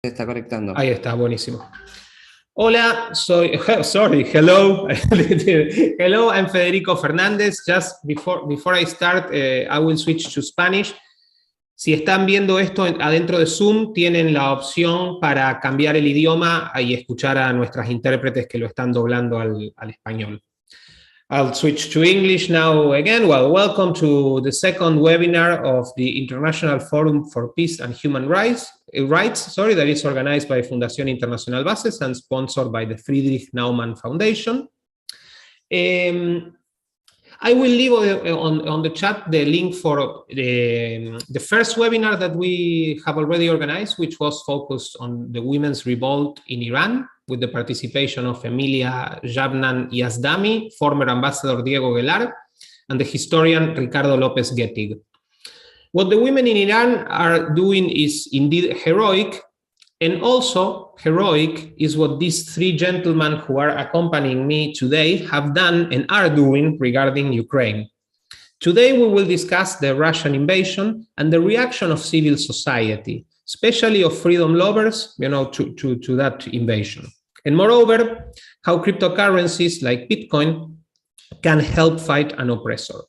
Se está conectando. Ahí está, buenísimo. Hola, hello. Hello, I'm Federico Fernández. Just before I start, I will switch to Spanish. Si están viendo esto adentro de Zoom, tienen la opción para cambiar el idioma y escuchar a nuestras intérpretes que lo están doblando al español. I'll switch to English now again. Well, welcome to the second webinar of the International Forum for Peace and Human Rights, that is organized by Fundación Internacional Bases and sponsored by the Friedrich Naumann Foundation. I will leave on the chat the link for the first webinar that we have already organized, which was focused on the women's revolt in Iran, with the participation of Emilia Jabnan Yazdami, former ambassador Diego Guelar, and the historian Ricardo López Gettig. What the women in Iran are doing is indeed heroic, and also heroic is what these three gentlemen who are accompanying me today have done and are doing regarding Ukraine. Today we will discuss the Russian invasion and the reaction of civil society, especially of freedom lovers, to that invasion. And moreover, how cryptocurrencies like Bitcoin can help fight an oppressor.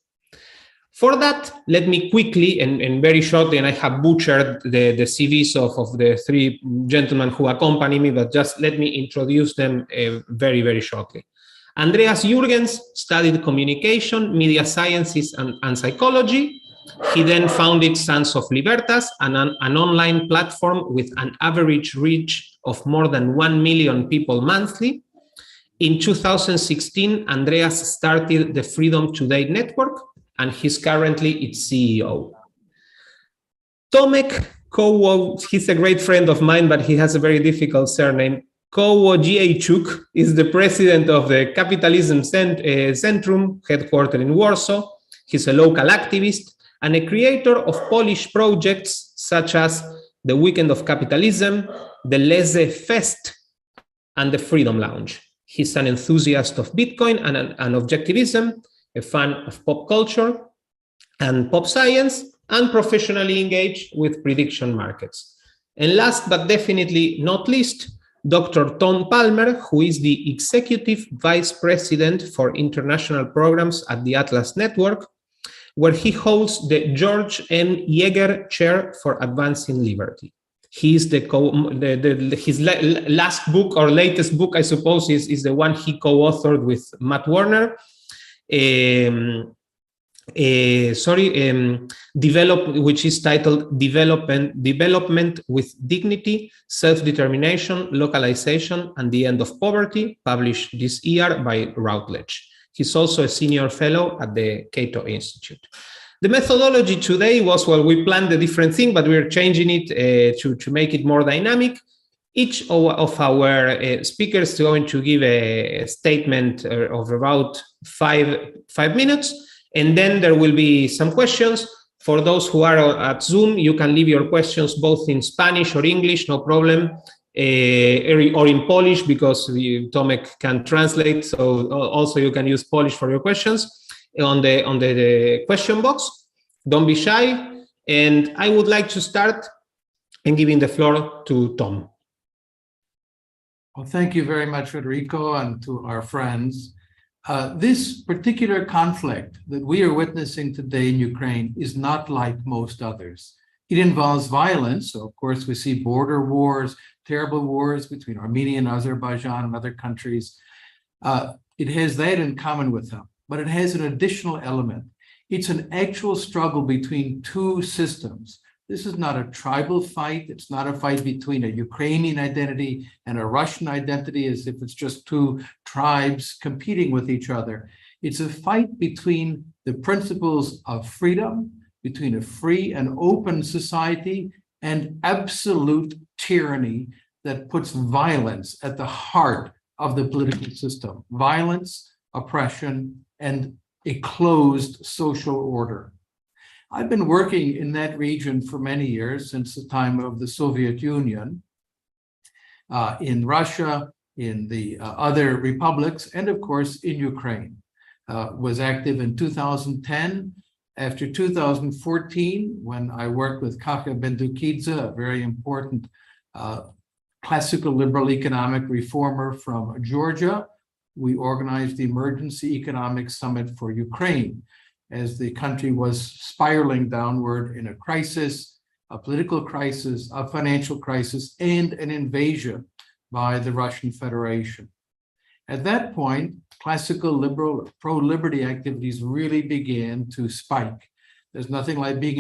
For that, let me quickly and very shortly, and I have butchered the CVs of the three gentlemen who accompany me, but just let me introduce them very, very shortly. Andreas Jürgens studied communication, media sciences, and psychology. He then founded Sons of Libertas, an online platform with an average reach of more than 1 million people monthly. In 2016, Andreas started the Freedom Today network, and he's currently its CEO. Tomek Kowo, he's a great friend of mine, but he has a very difficult surname. Kołodziejczuk is the president of the Capitalism Centrum, headquartered in Warsaw. He's a local activist and a creator of Polish projects such as the Weekend of Capitalism, the Leze Fest, and the Freedom Lounge. He's an enthusiast of Bitcoin and objectivism, a fan of pop culture and pop science, and professionally engaged with prediction markets. And last but definitely not least, Dr. Tom Palmer, who is the Executive Vice President for International Programs at the Atlas Network, where he holds the George M. Yeager Chair for Advancing Liberty. He is his last book or latest book, I suppose, is the one he co-authored with Matt Warner, which is titled Development with Dignity, Self-Determination, Localization, and the End of Poverty, published this year by Routledge. He's also a senior fellow at the Cato Institute. The methodology today was, well, we planned a different thing, but we're changing it to make it more dynamic. Each of our speakers is going to give a statement of about five minutes, and then there will be some questions. For those who are at Zoom, you can leave your questions both in Spanish or English, no problem, or in Polish, because Tomek can translate, so also you can use Polish for your questions on the question box. Don't be shy, and I would like to start and giving the floor to Tom. Well, thank you very much, Federico, and to our friends. This particular conflict that we are witnessing today in Ukraine is not like most others. It involves violence. So, of course, we see border wars, terrible wars between Armenia and Azerbaijan and other countries. It has that in common with them, but it has an additional element. It's an actual struggle between two systems. This is not a tribal fight. It's not a fight between a Ukrainian identity and a Russian identity as if it's just two tribes competing with each other. It's a fight between the principles of freedom, between a free and open society, and absolute tyranny that puts violence at the heart of the political system. Violence, oppression, and a closed social order. I've been working in that region for many years, since the time of the Soviet Union, in Russia, in the other republics, and of course in Ukraine. Was active in 2010. After 2014, when I worked with Kaka Bendukidze, a very important classical liberal economic reformer from Georgia. We organized the Emergency Economic Summit for Ukraine as the country was spiraling downward in a crisis, a political crisis, a financial crisis, and an invasion by the Russian Federation. At that point, classical liberal pro-liberty activities really began to spike. There's nothing like being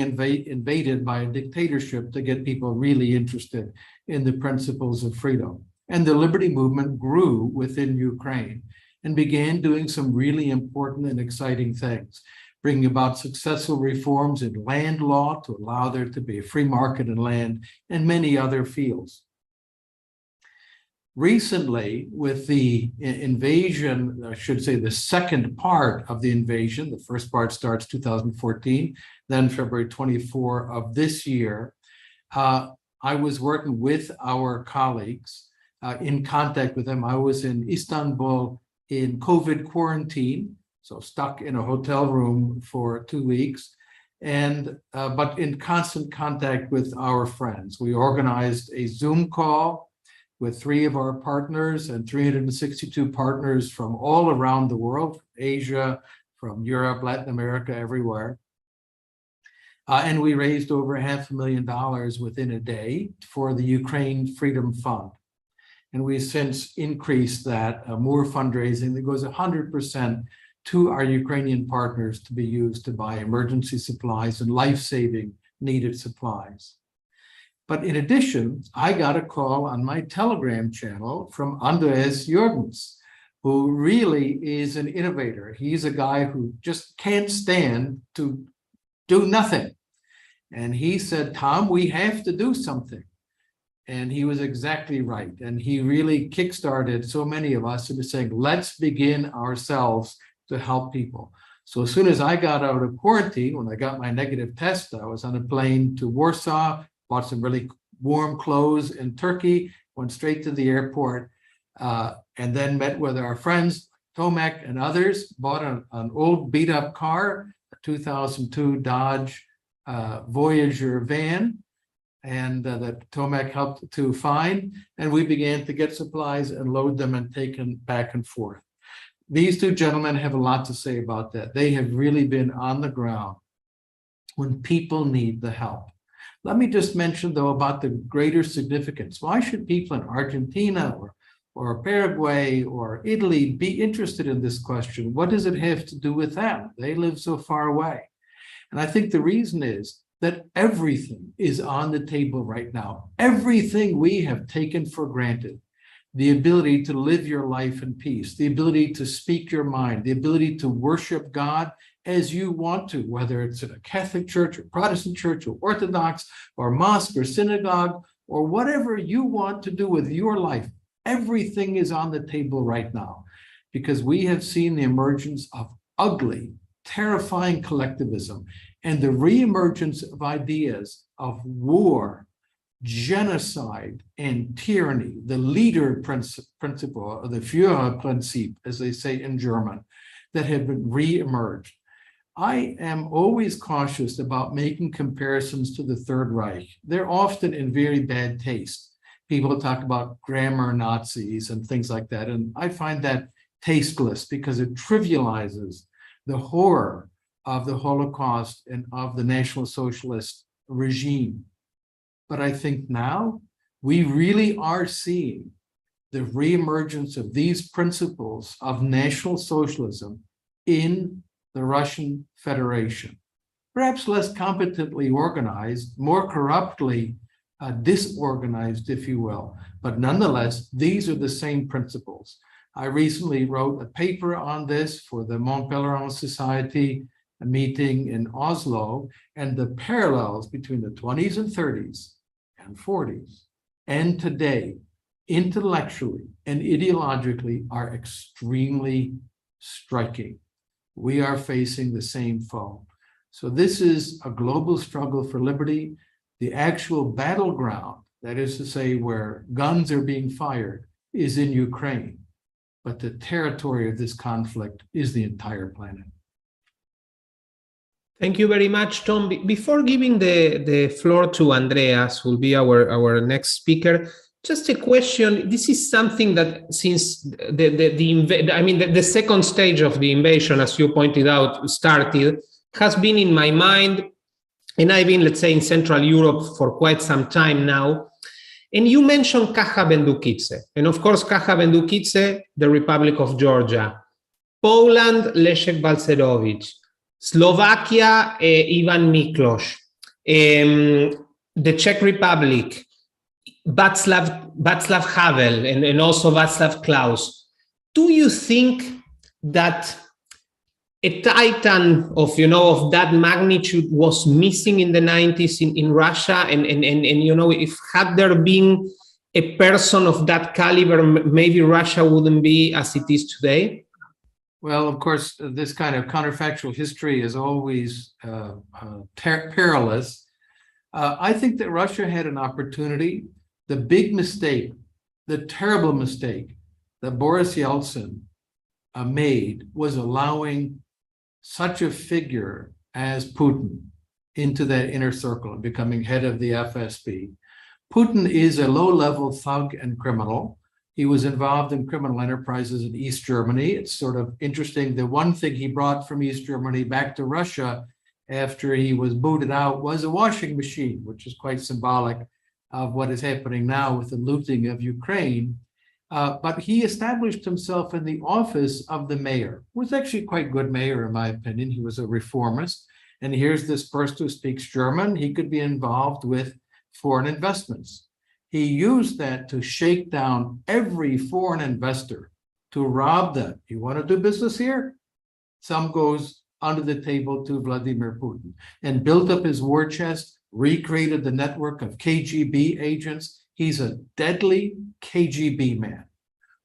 invaded by a dictatorship to get people really interested in the principles of freedom. And the liberty movement grew within Ukraine and began doing some really important and exciting things, bringing about successful reforms in land law to allow there to be a free market in land and many other fields. Recently, with the invasion, I should say the second part of the invasion, the first part starts 2014, then February 24 of this year, I was working with our colleagues, in contact with them. I was in Istanbul in COVID quarantine, so stuck in a hotel room for 2 weeks, and but in constant contact with our friends. We organized a Zoom call with 3 of our partners and 362 partners from all around the world, Asia, from Europe, Latin America, everywhere. And we raised over $500,000 within a day for the Ukraine Freedom Fund. And we've since increased that, more fundraising that goes 100% to our Ukrainian partners to be used to buy emergency supplies and life-saving needed supplies. But in addition, I got a call on my Telegram channel from Andres Jürgens, who really is an innovator. He's a guy who just can't stand to do nothing. And he said, Tom, we have to do something. And he was exactly right. And he really kickstarted so many of us into saying, let's begin ourselves to help people. So as soon as I got out of quarantine, when I got my negative test, I was on a plane to Warsaw, bought some really warm clothes in Turkey, went straight to the airport, and then met with our friends, Tomek and others, bought an old beat up car, a 2002 Dodge Voyager van, and that Tomek helped to find, and we began to get supplies and load them and take them back and forth. These 2 gentlemen have a lot to say about that. They have really been on the ground when people need the help. Let me just mention, though, about the greater significance. Why should people in Argentina or Paraguay or Italy be interested in this question? What does it have to do with them? They live so far away. And I think the reason is that everything is on the table right now. Everything we have taken for granted. The ability to live your life in peace, the ability to speak your mind, the ability to worship God as you want to, whether it's in a Catholic church or Protestant church or Orthodox or mosque or synagogue or whatever you want to do with your life. Everything is on the table right now because we have seen the emergence of ugly, terrifying collectivism and the reemergence of ideas of war, genocide, and tyranny, the leader principle, or the Führerprinzip, as they say in German, that have been re-emerged. I am always cautious about making comparisons to the Third Reich. They're often in very bad taste. People talk about grammar Nazis and things like that, and I find that tasteless because it trivializes the horror of the Holocaust and of the National Socialist regime. But I think now we really are seeing the reemergence of these principles of National Socialism in the Russian Federation, perhaps less competently organized, more corruptly disorganized, if you will. But nonetheless, these are the same principles. I recently wrote a paper on this for the Mont Pelerin Society, a meeting in Oslo, and the parallels between the 20s and 30s and 40s and today, intellectually and ideologically, are extremely striking. We are facing the same foe. So this is a global struggle for liberty. The actual battleground, that is to say, where guns are being fired, is in Ukraine. But the territory of this conflict is the entire planet. Thank you very much, Tom. Before giving the floor to Andreas, who will be our next speaker, Just a question. This is something that since the second stage of the invasion, as you pointed out, started, has been in my mind. And I've been, let's say, in Central Europe for quite some time now. And you mentioned Caja Bendukice. And of course, Caja Bendukice, the Republic of Georgia. Poland, Leszek Balcerowicz. Slovakia, Ivan Miklos. The Czech Republic, Václav Havel, and also Václav Klaus. Do you think that a titan of that magnitude was missing in the 90s in Russia, and if had there been a person of that caliber, maybe Russia wouldn't be as it is today? Well, of course, this kind of counterfactual history is always perilous. I think that Russia had an opportunity. The big mistake, the terrible mistake that Boris Yeltsin made was allowing such a figure as Putin into that inner circle and becoming head of the FSB. Putin is a low-level thug and criminal. He was involved in criminal enterprises in East Germany. It's sort of interesting. The one thing he brought from East Germany back to Russia after he was booted out was a washing machine, which is quite symbolic of what is happening now with the looting of Ukraine. But he established himself in the office of the mayor. Was actually quite good mayor, in my opinion. He was a reformist. And here's this person who speaks German. He could be involved with foreign investments. He used that to shake down every foreign investor, to rob them. You want to do business here? Some goes under the table to Vladimir Putin, and built up his war chest, recreated the network of KGB agents. He's a deadly KGB man,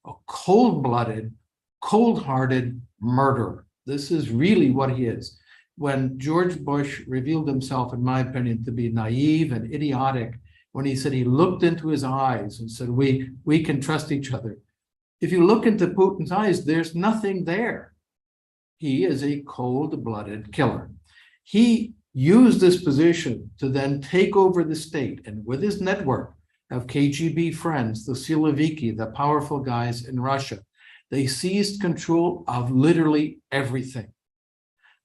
a cold-blooded, cold-hearted murderer. This is really what he is. When George Bush revealed himself, in my opinion, to be naive and idiotic, when he said he looked into his eyes and said, we can trust each other. If you look into Putin's eyes, there's nothing there. He is a cold-blooded killer. He used this position to then take over the state, and with his network of KGB friends, the Siloviki, the powerful guys in Russia, they seized control of literally everything.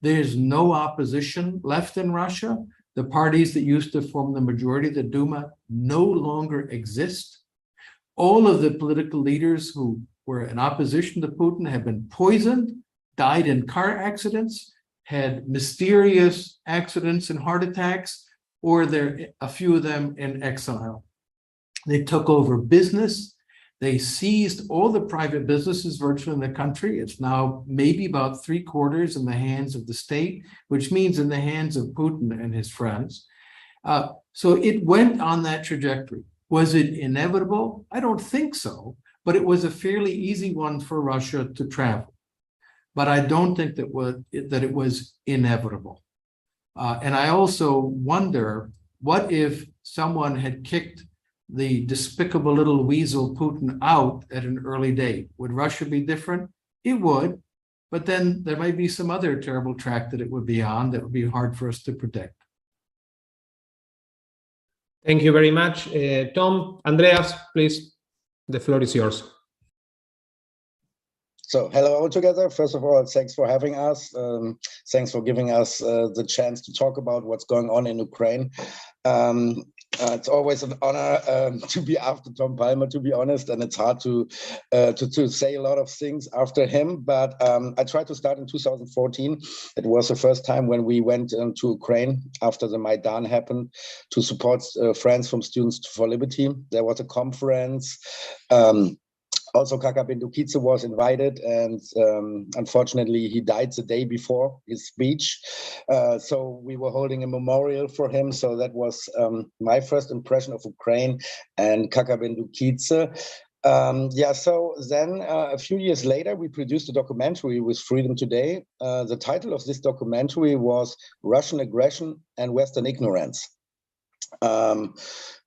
There's no opposition left in Russia. The parties that used to form the majority of the Duma no longer exist. All of the political leaders who were in opposition to Putin have been poisoned, died in car accidents, had mysterious accidents and heart attacks, or a few of them in exile. They took over business. They seized all the private businesses virtually in the country. It's now maybe about 3/4 in the hands of the state, which means in the hands of Putin and his friends. So it went on that trajectory. Was it inevitable? I don't think so, but it was a fairly easy one for Russia to travel. But I don't think that it was inevitable. And I also wonder, what if someone had kicked the despicable little weasel Putin out at an early date? Would Russia be different? It would, but then there might be some other terrible track that it would be on that would be hard for us to predict. Thank you very much. Tom, Andreas, please, the floor is yours. So hello all together. First of all, thanks for having us. Thanks for giving us the chance to talk about what's going on in Ukraine. It's always an honor to be after Tom Palmer, to be honest, and it's hard to say a lot of things after him. But I tried to start in 2014. It was the first time when we went to Ukraine after the Maidan happened to support Friends from Students for Liberty. There was a conference. Also, Caja Bendukice was invited, and unfortunately, he died the day before his speech. So we were holding a memorial for him. So that was my first impression of Ukraine and Caja Bendukice. So then a few years later, we produced a documentary with Freedom Today. The title of this documentary was Russian Aggression and Western Ignorance.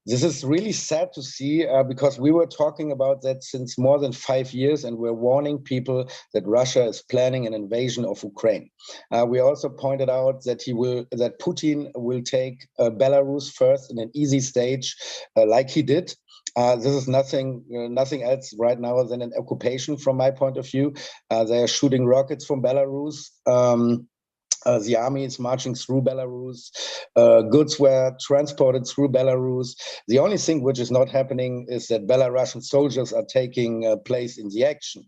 This is really sad to see because we were talking about that since more than 5 years, and we're warning people that Russia is planning an invasion of Ukraine. We also pointed out that Putin will take Belarus first in an easy stage, like he did. This is nothing else right now than an occupation from my point of view. They are shooting rockets from Belarus. The army is marching through Belarus. Goods were transported through Belarus. The only thing which is not happening is that Belarusian soldiers are taking place in the action.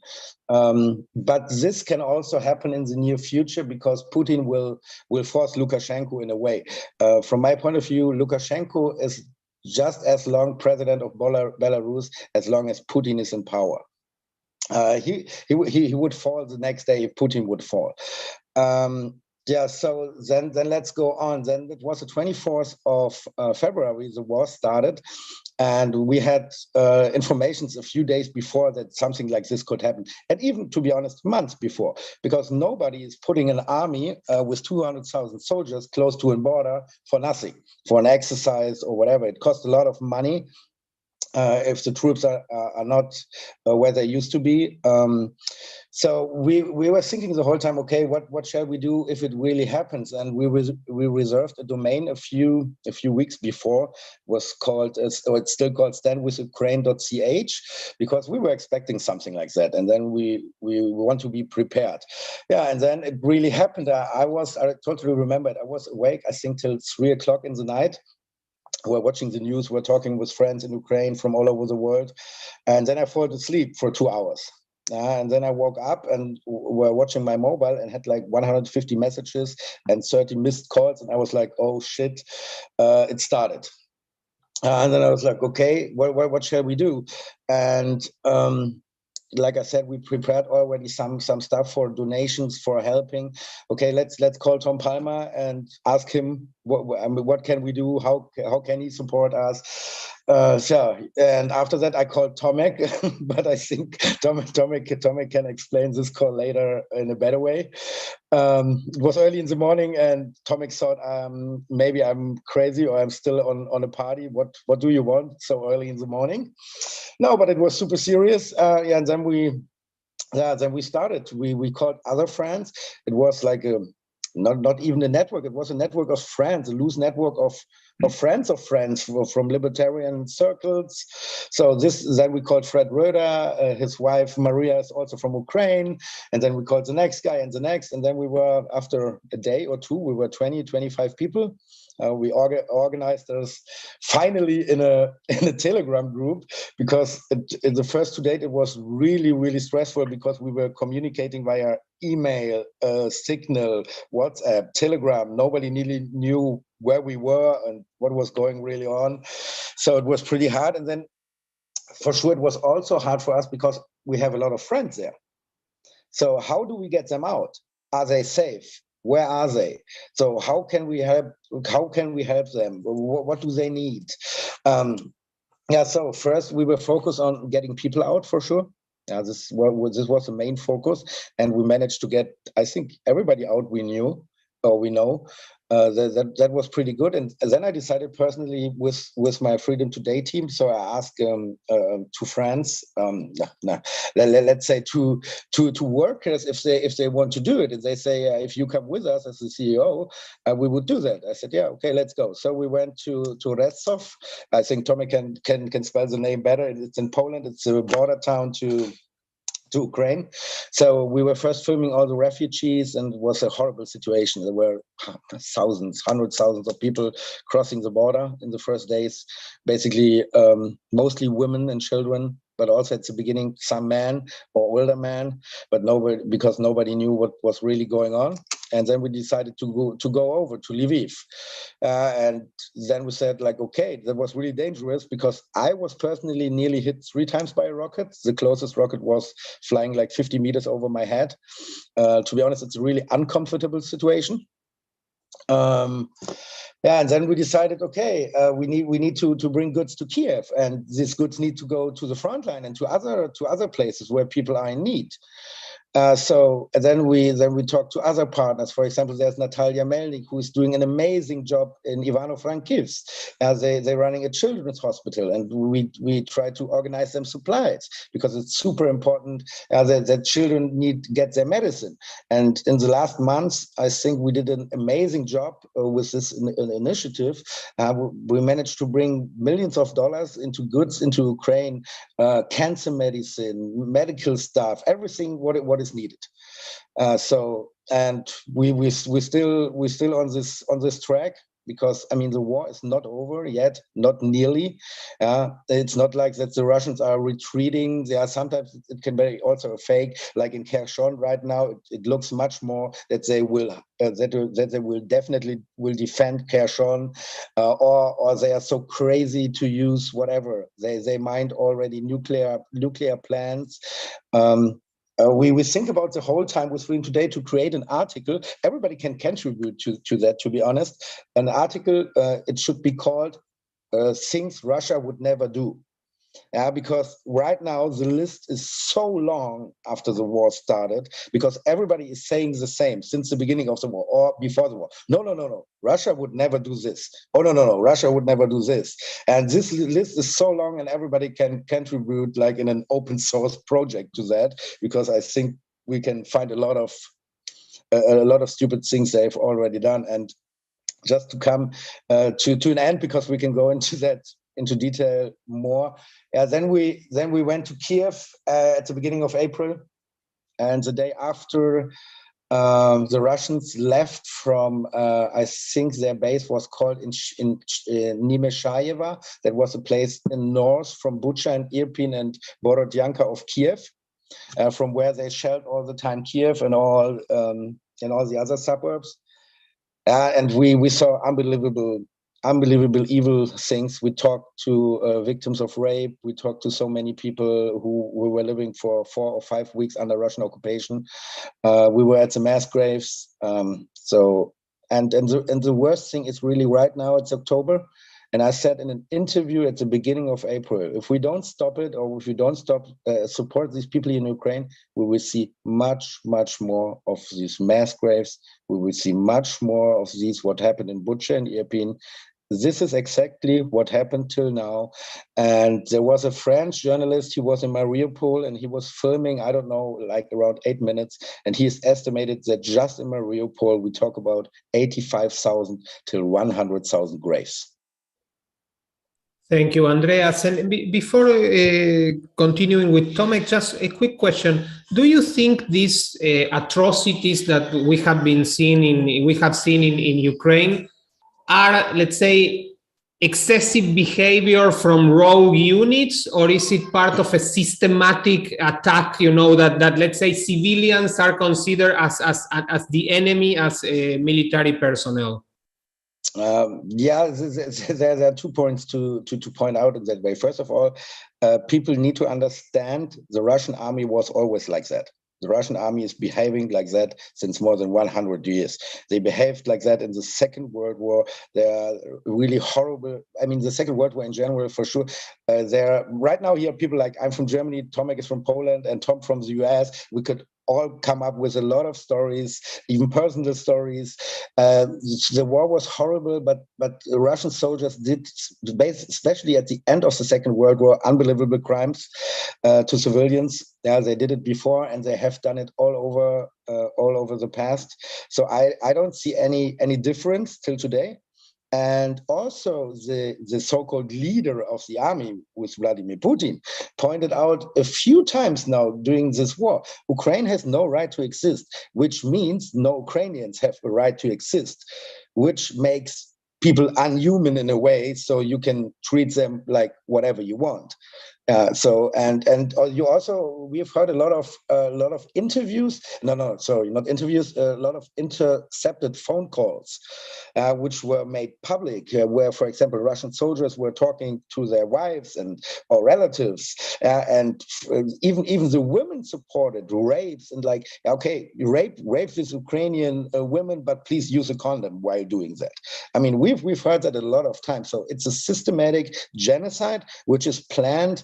But this can also happen in the near future because Putin will force Lukashenko in a way. From my point of view, Lukashenko is just as long president of Belarus as long as Putin is in power. He would fall the next day if Putin would fall. Yeah, so then let's go on. Then it was the 24th of February, the war started, and we had informations a few days before that something like this could happen. And even, to be honest, months before, because nobody is putting an army with 200,000 soldiers close to a border for nothing, for an exercise or whatever. It costs a lot of money. If the troops are not where they used to be. So we were thinking the whole time, okay, what shall we do if it really happens? And we reserved a domain a few weeks before, was called, or it's still called standwithukraine.ch, because we were expecting something like that. And then we want to be prepared. Yeah, and then it really happened. I totally remember it. I was awake, I think, till 3 o'clock in the night. We're watching the news, we're talking with friends in Ukraine from all over the world. And then I fall asleep for 2 hours. And then I woke up and were watching my mobile and had like 150 messages and 30 missed calls. And I was like, oh shit, it started. And then I was like, okay, what shall we do? And like I said, we prepared already some stuff for donations, for helping. Okay, let's call Tom Palmer and ask him what can we do? How can he support us? So, and after that, I called Tomek, but I think Tomek can explain this call later in a better way. It was early in the morning, and Tomek thought maybe I'm crazy or I'm still on a party. What do you want so early in the morning? No, but it was super serious. Yeah, and then we started. We called other friends. It was like not even a network. It was a network of friends, a loose network of friends from libertarian circles. So then we called Fred Roeder. His wife Maria is also from Ukraine. And then we called the next guy and the next. And then we were, after a day or two, we were 20, 25 people. We organized us finally in a Telegram group, because in the first 2 days it was really, really stressful, because we were communicating via email, Signal, WhatsApp, Telegram. Nobody really knew where we were and what was going really on. So it was pretty hard. And then for sure it was also hard for us because we have a lot of friends there. So how do we get them out? Are they safe? Where are they? So how can we help? How can we help them? What do they need? Yeah. So first we were focused on getting people out for sure. This was the main focus, and we managed to get, I think, everybody out we knew or we know. That was pretty good. And then I decided personally with my Freedom Today team. So I asked two friends, let's say two workers, if they want to do it. And they say, if you come with us as the CEO, we would do that. I said, yeah, okay, let's go. So we went to Resistencia. I think Tommy can spell the name better. It's in Poland. It's a border town to Ukraine. So we were first filming all the refugees, and it was a horrible situation. There were thousands, hundreds of thousands of people crossing the border in the first days, basically mostly women and children, but also at the beginning some men or older men, but because nobody knew what was really going on. And then we decided to go over to Lviv. And then we said, like, okay, that was really dangerous, because I was personally nearly hit 3 times by a rocket. The closest rocket was flying like 50 meters over my head. To be honest, it's a really uncomfortable situation. Yeah, and then we decided, okay, we need to bring goods to Kiev, and these goods need to go to the front line and to other places where people are in need. So then we talk to other partners. For example, there's Natalia Melnik, who is doing an amazing job in Ivano-Frankivsk. They're running a children's hospital, and we try to organize them supplies because it's super important that children need to get their medicine. And in the last months, I think we did an amazing job with this initiative. We managed to bring millions of dollars into goods into Ukraine, cancer medicine, medical stuff, everything what is needed. So and we still on this track, because I mean the war is not over yet, not nearly. It's not like that the Russians are retreating. There are sometimes it can be also a fake, like in Kherson right now. It looks much more that they will that they will definitely defend Kherson, or they are so crazy to use whatever they mined already nuclear plants. We think about the whole time with Freedom Today to create an article. Everybody can contribute to that, to be honest. An article, it should be called Things Russia Would Never Do. Because right now the list is so long after the war started, because everybody is saying the same since the beginning of the war or before the war. No. Russia would never do this. Oh, no. Russia would never do this. And this list is so long, and everybody can contribute like in an open source project to that, because I think we can find a lot of stupid things they've already done. And just to come to an end, because we can go into detail more. Then we went to Kiev at the beginning of April, and the day after the Russians left from, I think their base was called in Nemeshayeva. That was a place in north from Bucha and Irpin and Borodyanka of Kiev, from where they shelled all the time Kiev and all the other suburbs. And we saw unbelievable evil things. We talked to victims of rape. We talked to so many people who were living for 4 or 5 weeks under Russian occupation. We were at the mass graves. And the worst thing is really right now, it's October. And I said in an interview at the beginning of April, if we don't stop it, or if we don't support these people in Ukraine, we will see much, much more of these mass graves. We will see much more of these, what happened in Bucha and Irpin. This is exactly what happened till now. And there was a French journalist, he was in Mariupol, and he was filming, I don't know, like around 8 minutes. And he has estimated that just in Mariupol, we talk about 85,000 till 100,000 graves. Thank you, Andreas. And before continuing with Tomek, just a quick question. Do you think these atrocities that we have seen in Ukraine are, let's say, excessive behavior from rogue units, or is it part of a systematic attack, that let's say civilians are considered as the enemy, as military personnel? There are 2 points to point out in that way. First of all, people need to understand the Russian army was always like that. The Russian army is behaving like that since more than 100 years. They behaved like that in the Second World War. They are really horrible. I mean, the Second World War in general, for sure. Right now here, people like, I'm from Germany, Tomek is from Poland, and Tom from the US. We could all come up with a lot of stories, even personal stories. The war was horrible, but the Russian soldiers did, especially at the end of the Second World War, unbelievable crimes to civilians. Yeah, they did it before, and they have done it all over the past. So I don't see any difference till today. And also the so-called leader of the army, with Vladimir Putin, pointed out a few times now during this war, Ukraine has no right to exist, which means no Ukrainians have a right to exist, which makes people unhuman in a way, so you can treat them like whatever you want. You also, we've heard a lot of interviews. Not interviews. A lot of intercepted phone calls, which were made public, where, for example, Russian soldiers were talking to their wives or relatives, And even the women supported rapes and like, okay, rape these Ukrainian women, but please use a condom while doing that. I mean, we've heard that a lot of times. So it's a systematic genocide which is planned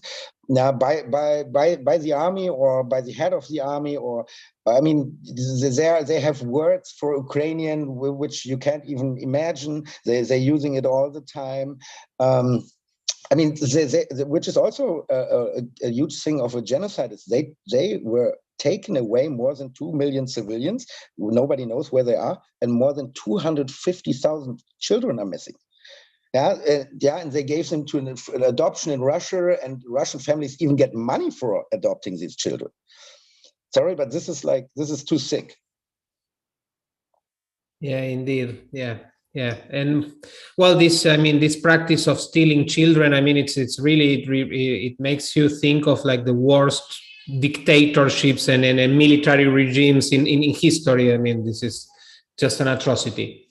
now by the army or by the head of the army, or I mean, they have words for Ukrainian which you can't even imagine. They're using it all the time. I mean, which is also a huge thing of a genocide is they were taken away more than 2 million civilians. Nobody knows where they are, and more than 250,000 children are missing. And they gave them to an adoption in Russia, and Russian families even get money for adopting these children. Sorry, but this is too sick. Yeah, indeed. Yeah. And well, this practice of stealing children, I mean, it's really, it makes you think of like the worst dictatorships and military regimes in history. I mean, this is just an atrocity.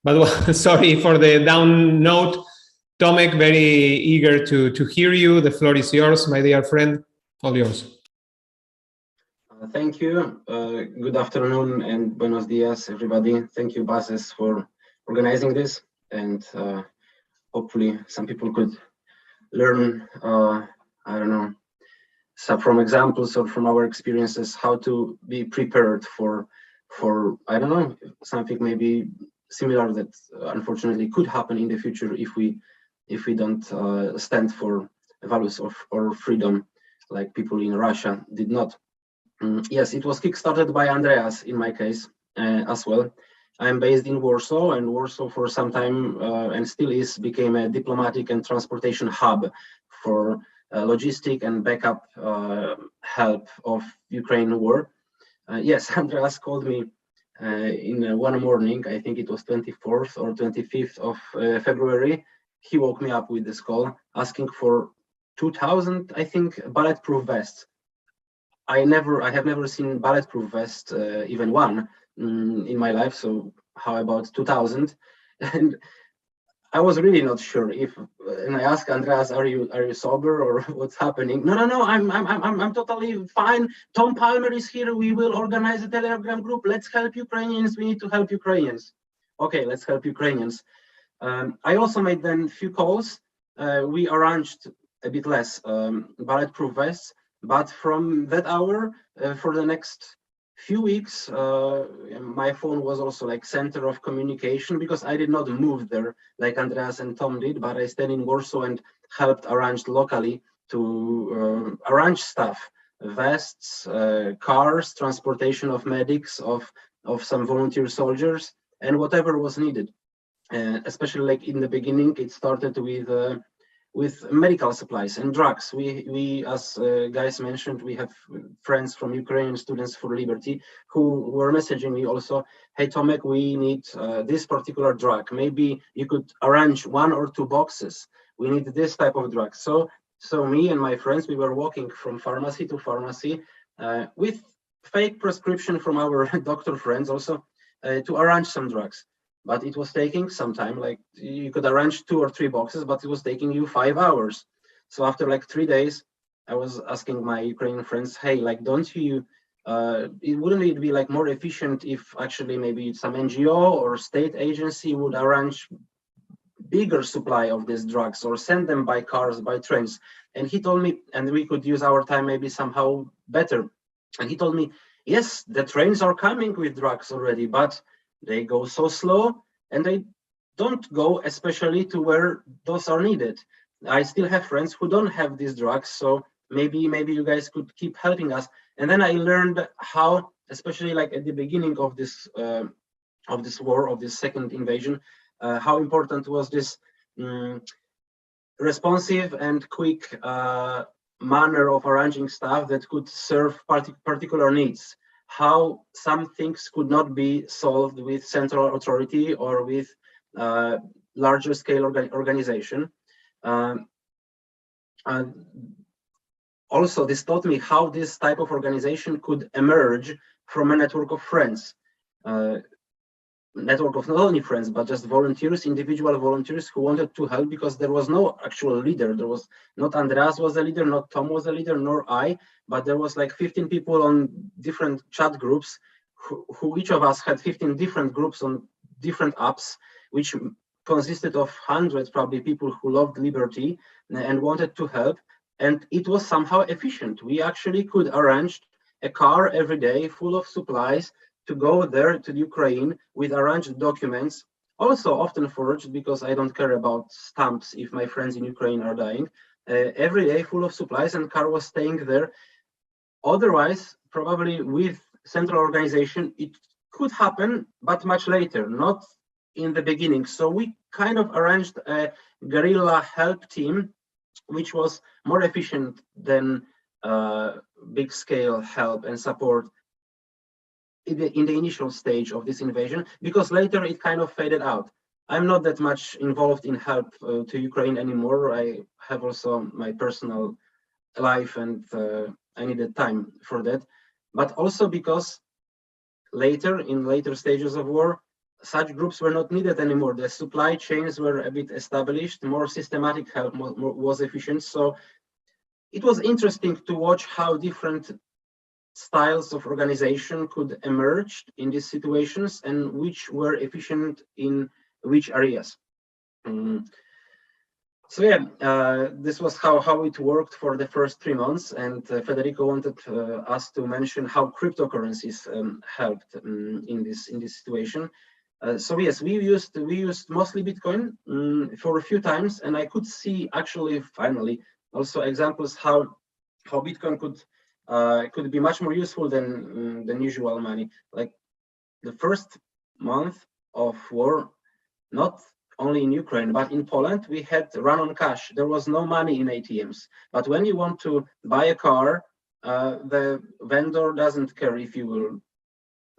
But well, sorry for the down note. Tomek, very eager to hear you. The floor is yours, my dear friend. All yours. Thank you. Good afternoon and buenos dias, everybody. Thank you, Bases, for organizing this. And hopefully some people could learn, I don't know, from examples or from our experiences, how to be prepared for I don't know, something maybe similar that unfortunately could happen in the future if we don't stand for values or freedom like people in Russia did not. Yes, it was kickstarted by Andreas in my case as well. I'm based in Warsaw, and Warsaw for some time and still became a diplomatic and transportation hub for logistic and backup help of Ukraine war. Yes, Andreas called me in one morning, I think it was 24th or 25th of February. He woke me up with this call asking for 2,000, I think, bulletproof vests. I have never seen bulletproof vest, even one, in my life. So how about 2,000? And I was really not sure if. And I asked Andreas, "Are you sober or what's happening?" No. I'm totally fine. Tom Palmer is here. We will organize a Telegram group. Let's help Ukrainians. We need to help Ukrainians. Okay, let's help Ukrainians. I also made then a few calls. We arranged a bit less bulletproof vests. But from that hour, for the next few weeks, my phone was also like center of communication because I did not move there like Andreas and Tom did, but I stayed in Warsaw and helped arrange locally to arrange stuff, vests, cars, transportation of medics, of some volunteer soldiers, and whatever was needed. Especially like in the beginning, it started with medical supplies and drugs. We as guys mentioned, we have friends from Ukrainian Students for Liberty who were messaging me also, hey Tomek, we need this particular drug. Maybe you could arrange 1 or 2 boxes. We need this type of drug. So me and my friends, we were walking from pharmacy to pharmacy with fake prescription from our doctor friends also to arrange some drugs. But it was taking some time, like you could arrange 2 or 3 boxes, but it was taking you 5 hours. So after like 3 days, I was asking my Ukrainian friends, hey, like, don't you, wouldn't it be like more efficient if actually maybe some NGO or state agency would arrange bigger supply of these drugs or send them by cars, by trains? And he told me, and we could use our time maybe somehow better. And he told me, yes, the trains are coming with drugs already, but they go so slow and they don't go especially to where those are needed. I still have friends who don't have these drugs, so maybe you guys could keep helping us. And then I learned how, especially like at the beginning of this war, of this second invasion, how important was this responsive and quick manner of arranging stuff that could serve particular needs. How some things could not be solved with central authority or with larger scale organization. Also, this taught me how this type of organization could emerge from a network of friends. network of not only friends, but just volunteers, individual volunteers who wanted to help, because there was no actual leader. There was not Andreas was the leader, not Tom was the leader, nor I, but there was like 15 people on different chat groups who each of us had 15 different groups on different apps, which consisted of hundreds probably people who loved liberty and wanted to help. And it was somehow efficient. We actually could arrange a car every day full of supplies to go there to Ukraine with arranged documents, also often forged, because I don't care about stamps if my friends in Ukraine are dying. Every day full of supplies, and car was staying there. Otherwise, probably with central organization, it could happen, but much later, not in the beginning. So we kind of arranged a guerrilla help team, which was more efficient than big scale help and support in the initial stage of this invasion, because later it kind of faded out. I'm not that much involved in help to Ukraine anymore. I have also my personal life, and I needed time for that. But also because later, in later stages of war, such groups were not needed anymore. The supply chains were a bit established, more systematic help was efficient. So it was interesting to watch how different styles of organization could emerge in these situations and which were efficient in which areas. So yeah, this was how it worked for the first 3 months, and Federico wanted us to mention how cryptocurrencies helped in this situation. So yes, we used mostly Bitcoin for a few times, and I could see actually finally also examples how Bitcoin could be much more useful than usual money. Like the first month of war, not only in Ukraine, but in Poland, we had run on cash. There was no money in ATMs. But when you want to buy a car, the vendor doesn't care if you will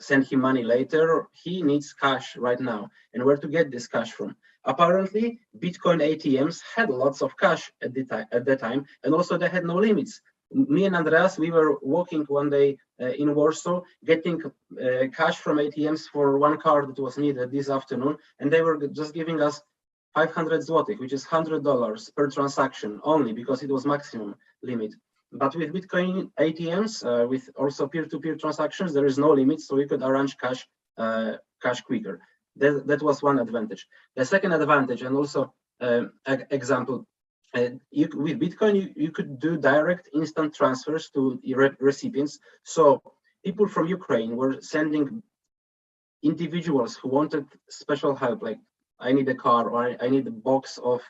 send him money later. He needs cash right now. And where to get this cash from? Apparently, Bitcoin ATMs had lots of cash at that time, and also they had no limits. Me and Andreas, we were walking one day in Warsaw, getting cash from ATMs for one card that was needed this afternoon, and they were just giving us 500 zlotys, which is $100 per transaction only, because it was maximum limit. But with Bitcoin ATMs, with also peer-to-peer transactions, there is no limit, so we could arrange cash quicker. That was one advantage. The second advantage, and also example, with Bitcoin, you could do direct instant transfers to recipients. So people from Ukraine were sending individuals who wanted special help, like I need a car, or I need a box of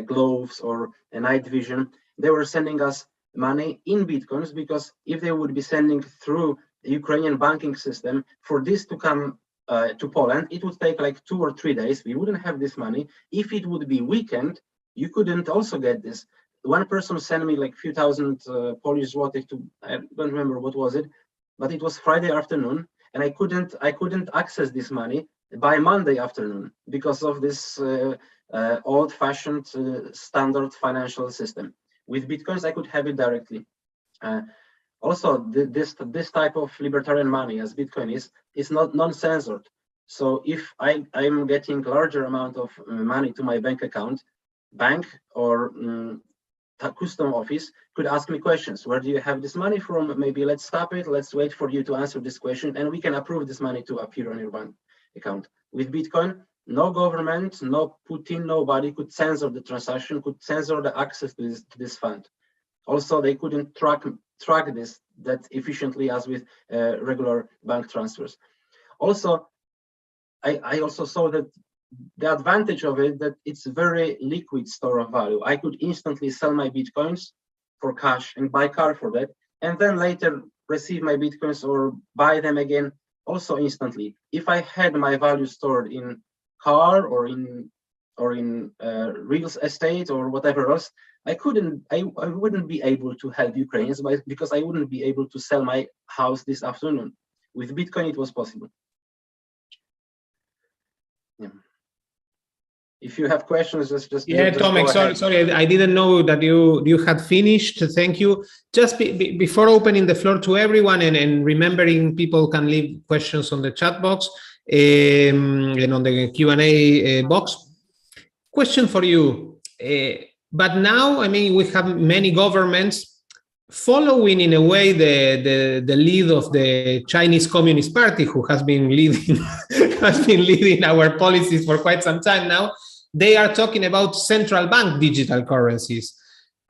gloves or a night vision. They were sending us money in Bitcoins, because if they would be sending through the Ukrainian banking system, for this to come to Poland, it would take like 2 or 3 days. We wouldn't have this money. If it would be weekend, you couldn't also get this. One person sent me like a few thousand Polish zlotys to, I don't remember what was it, but it was Friday afternoon, and I couldn't access this money by Monday afternoon because of this old-fashioned standard financial system. With Bitcoins, I could have it directly. Also, this type of libertarian money, as Bitcoin is not non-censored. So if I'm getting larger amount of money to my bank account, bank or custom office could ask me questions. Where do you have this money from? Maybe let's stop it. Let's wait for you to answer this question, and we can approve this money to appear on your bank account. With Bitcoin, no government, no Putin, nobody could censor the transaction, could censor the access to this fund. Also, they couldn't track this that efficiently as with regular bank transfers. Also, I also saw that the advantage of it, that it's a very liquid store of value. I could instantly sell my Bitcoins for cash and buy car for that, and then later receive my Bitcoins or buy them again also instantly. If I had my value stored in car or in real estate or whatever else, I wouldn't be able to help Ukrainians because I wouldn't be able to sell my house this afternoon. With Bitcoin, it was possible. Yeah. If you have questions, just Tomek, sorry, I didn't know that you had finished. Thank you. Just before opening the floor to everyone and remembering people can leave questions on the chat box, and on the Q&A box. Question for you. But now, I mean, we have many governments following in a way the lead of the Chinese Communist Party, who has been leading our policies for quite some time now. They are talking about central bank digital currencies.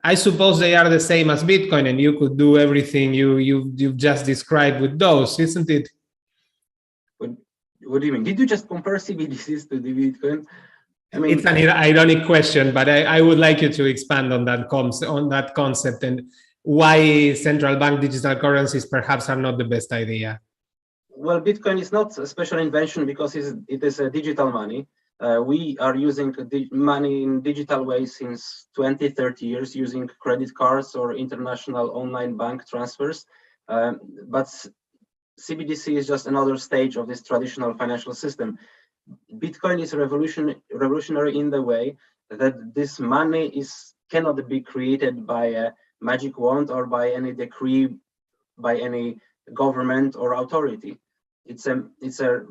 I suppose they are the same as Bitcoin, and you could do everything you've just described with those, isn't it? What do you mean? Did you just compare CBDCs to the Bitcoin? I mean, it's an ironic question, but I would like you to expand on that concept and why central bank digital currencies perhaps are not the best idea. Well, Bitcoin is not a special invention because it is a digital money. We are using money in digital ways since 20, 30 years using credit cards or international online bank transfers. But CBDC is just another stage of this traditional financial system. Bitcoin is revolutionary in the way that this money cannot be created by a magic wand or by any decree by any government or authority. It's a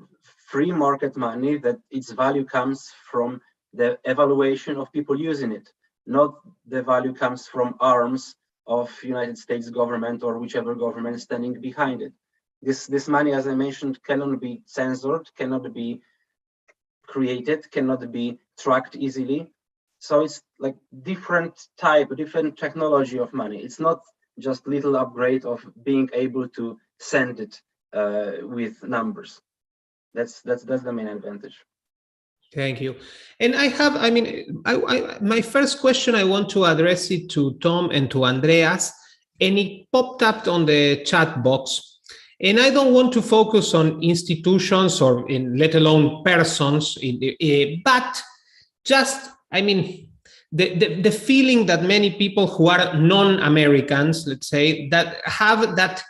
free market money that its value comes from the evaluation of people using it, not the value comes from arms of United States government or whichever government standing behind it. This money, as I mentioned, cannot be censored, cannot be created, cannot be tracked easily. So it's like different technology of money. It's not just little upgrade of being able to send it with numbers. That's the main advantage. Thank you. And my first question, I want to address it to Tom and to Andreas, and it popped up on the chat box. And I don't want to focus on institutions or let alone persons, but just, I mean, the feeling that many people who are non-Americans, let's say, that have that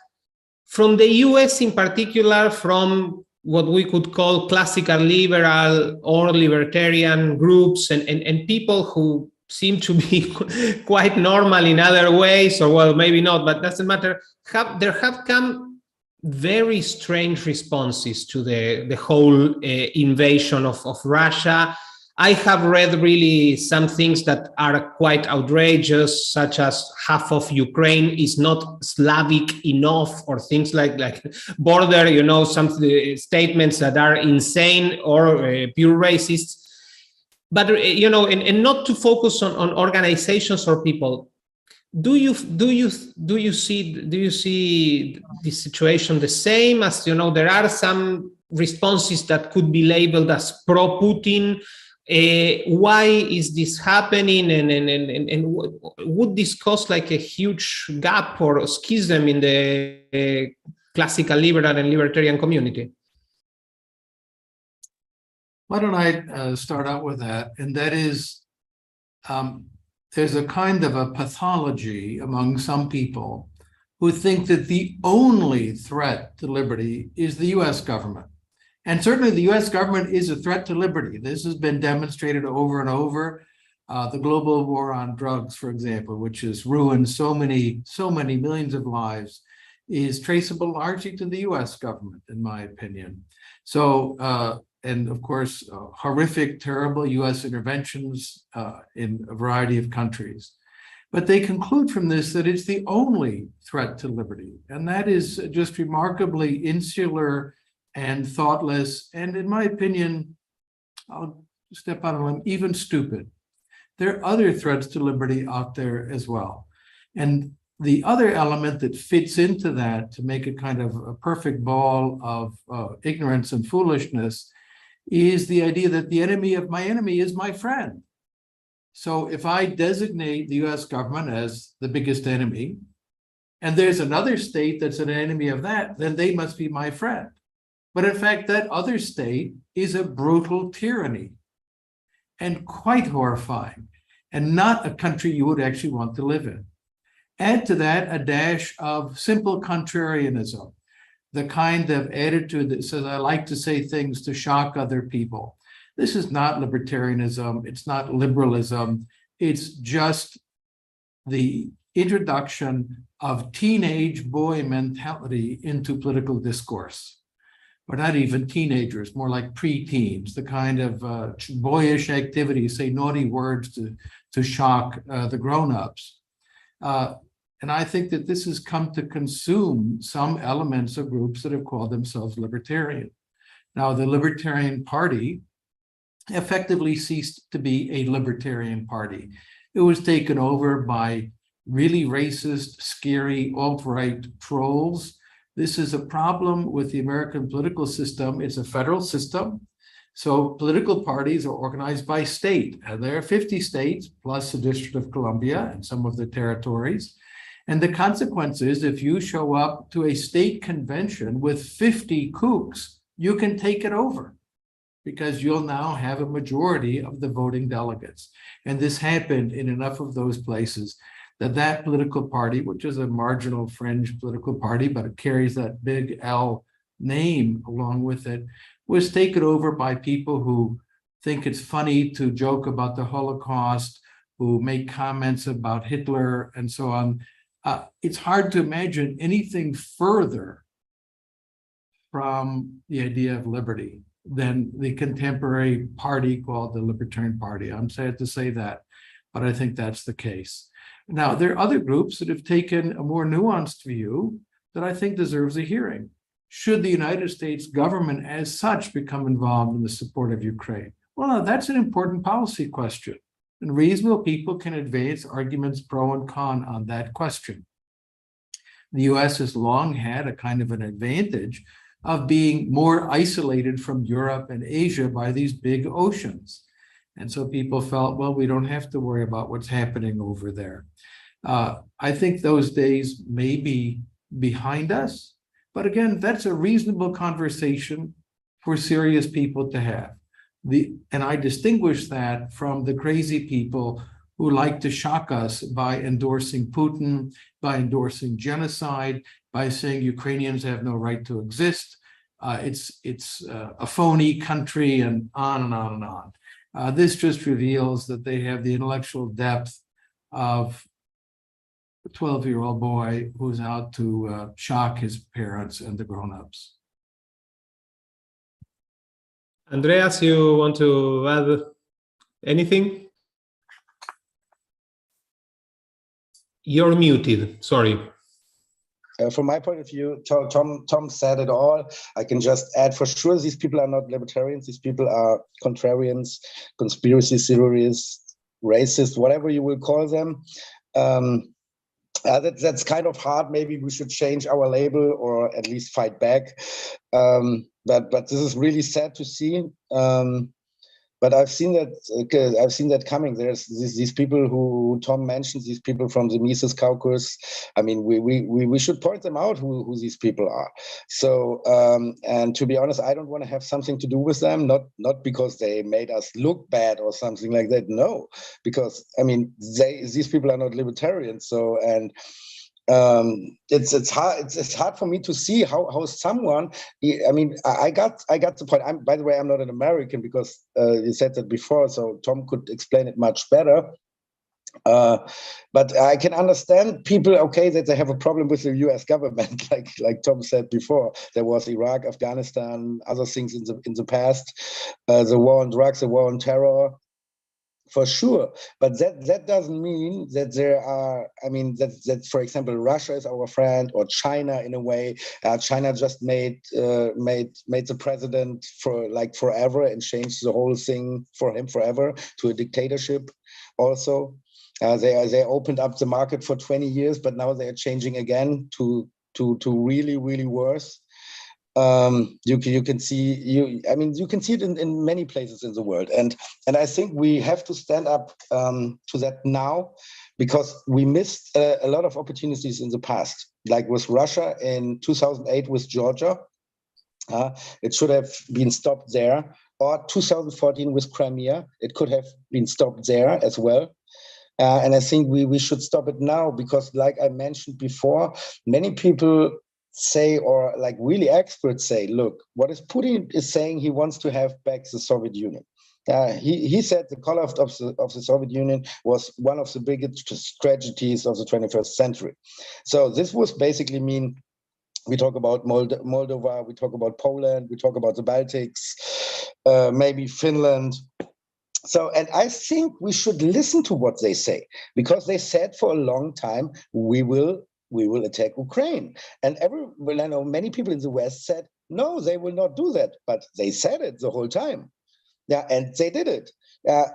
from the US in particular, from what we could call classical liberal or libertarian groups and people who seem to be quite normal in other ways, or well, maybe not, but doesn't matter. There have come very strange responses to the whole invasion of Russia. I have read really some things that are quite outrageous, such as half of Ukraine is not Slavic enough, or things like border, some statements that are insane or pure racist. But, and not to focus on organizations or people. Do you see this situation the same as, there are some responses that could be labeled as pro-Putin? Why is this happening, and would this cause like a huge gap or schism in the classical liberal and libertarian community? Why don't I start out with that? And that is, there's a kind of a pathology among some people who think that the only threat to liberty is the US government. And certainly the US government is a threat to liberty. This has been demonstrated over and over. The global war on drugs, for example, which has ruined so many millions of lives, is traceable largely to the US government, in my opinion. So, and of course, horrific, terrible US interventions in a variety of countries. But they conclude from this that it's the only threat to liberty. And that is just remarkably insular and thoughtless, and in my opinion, I'll step out on a limb, even stupid. There are other threats to liberty out there as well. And the other element that fits into that to make it kind of a perfect ball of ignorance and foolishness is the idea that the enemy of my enemy is my friend. So if I designate the US government as the biggest enemy, and there's another state that's an enemy of that, then they must be my friend. But in fact, that other state is a brutal tyranny and quite horrifying, and not a country you would actually want to live in. Add to that a dash of simple contrarianism, the kind of attitude that says, I like to say things to shock other people. This is not libertarianism, it's not liberalism, it's just the introduction of teenage boy mentality into political discourse, or not even teenagers, more like preteens, the kind of boyish activities, say naughty words to shock the grown-ups. And I think that this has come to consume some elements of groups that have called themselves libertarian. Now, the Libertarian Party effectively ceased to be a libertarian party. It was taken over by really racist, scary, alt-right trolls. This is a problem with the American political system. It's a federal system. So political parties are organized by state. And there are 50 states plus the District of Columbia and some of the territories. And the consequence is if you show up to a state convention with 50 kooks, you can take it over because you'll now have a majority of the voting delegates. And this happened in enough of those places that political party, which is a marginal fringe political party, but it carries that big L name along with it, was taken over by people who think it's funny to joke about the Holocaust, who make comments about Hitler and so on. It's hard to imagine anything further from the idea of liberty than the contemporary party called the Libertarian Party. I'm sad to say that, but I think that's the case. Now, there are other groups that have taken a more nuanced view that I think deserves a hearing. Should the United States government as such become involved in the support of Ukraine? Well, that's an important policy question. And reasonable people can advance arguments pro and con on that question. The US has long had a kind of an advantage of being more isolated from Europe and Asia by these big oceans. And so people felt, well, we don't have to worry about what's happening over there. I think those days may be behind us. But again, that's a reasonable conversation for serious people to have. And I distinguish that from the crazy people who like to shock us by endorsing Putin, by endorsing genocide, by saying Ukrainians have no right to exist. It's a phony country and on and on and on. This just reveals that they have the intellectual depth of a 12-year-old boy who's out to shock his parents and the grown-ups. Andreas, you want to add anything? You're muted, sorry. From my point of view, Tom said it all. I can just add, for sure, these people are not libertarians. These people are contrarians, conspiracy theorists, racists, whatever you will call them. That's kind of hard. Maybe we should change our label or at least fight back. But this is really sad to see. But I've seen that coming. There's these people who Tom mentioned, these people from the Mises Caucus. I mean, we should point them out who these people are. So and to be honest, I don't want to have something to do with them. Not because they made us look bad or something like that. No, because I mean these people are not libertarians. So and. It's hard for me to see how someone. I mean, I got the point. By the way, I'm not an American because you said that before, so Tom could explain it much better. But I can understand people, okay, that they have a problem with the U.S. government, like Tom said before. There was Iraq, Afghanistan, other things in the past, the war on drugs, the war on terror. For sure, but that doesn't mean that there are. I mean, that for example, Russia is our friend, or China in a way. China just made the president for like forever and changed the whole thing for him forever to a dictatorship. Also, they opened up the market for 20 years, but now they are changing again to really worse. You can see it in many places in the world, and I think we have to stand up to that now, because we missed a lot of opportunities in the past, like with Russia in 2008 with Georgia. It should have been stopped there, or 2014 with Crimea. It could have been stopped there as well. And I think we should stop it now, because like I mentioned before, many people say, or like really experts say, look, what is Putin is saying, he wants to have back the Soviet Union. He said the collapse of the Soviet Union was one of the biggest tragedies of the 21st century. So this would basically mean We talk about Moldova, we talk about Poland, we talk about the Baltics, maybe Finland. So, and I think we should listen to what they say, because they said for a long time, we will attack Ukraine. And I know many people in the West said, no, they will not do that. But they said it the whole time. Yeah, and they did it.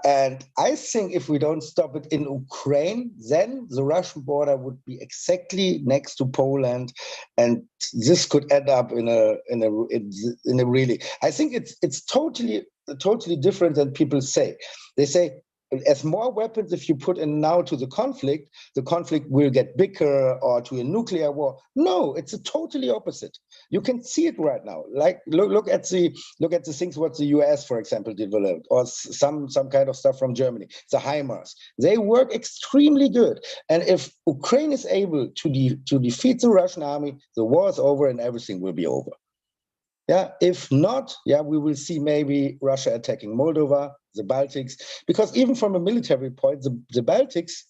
And I think if we don't stop it in Ukraine, then the Russian border would be exactly next to Poland, and this could end up in a really. I think it's totally different than people say. They say, as more weapons, if you put in now to the conflict will get bigger, or to a nuclear war. No, it's a totally opposite. You can see it right now. Like look at the things what the US, for example, developed, or some kind of stuff from Germany. The HIMARS, they work extremely good. And if Ukraine is able to defeat the Russian army, the war is over and everything will be over. Yeah, if not, yeah, we will see maybe Russia attacking Moldova, the Baltics, because even from a military point, the Baltics,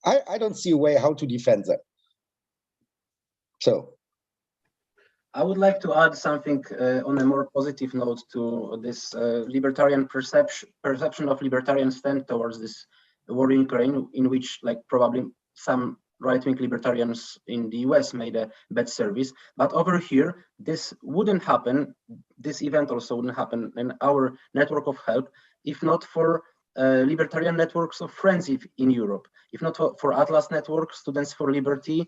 I don't see a way how to defend them. So, I would like to add something on a more positive note to this libertarian perception of libertarian stand towards this war in Ukraine, in which like probably some right-wing libertarians in the US made a bad service. But over here, this wouldn't happen. This event also wouldn't happen in our network of help, if not for libertarian networks of friends in Europe, if not for Atlas Network, Students for Liberty,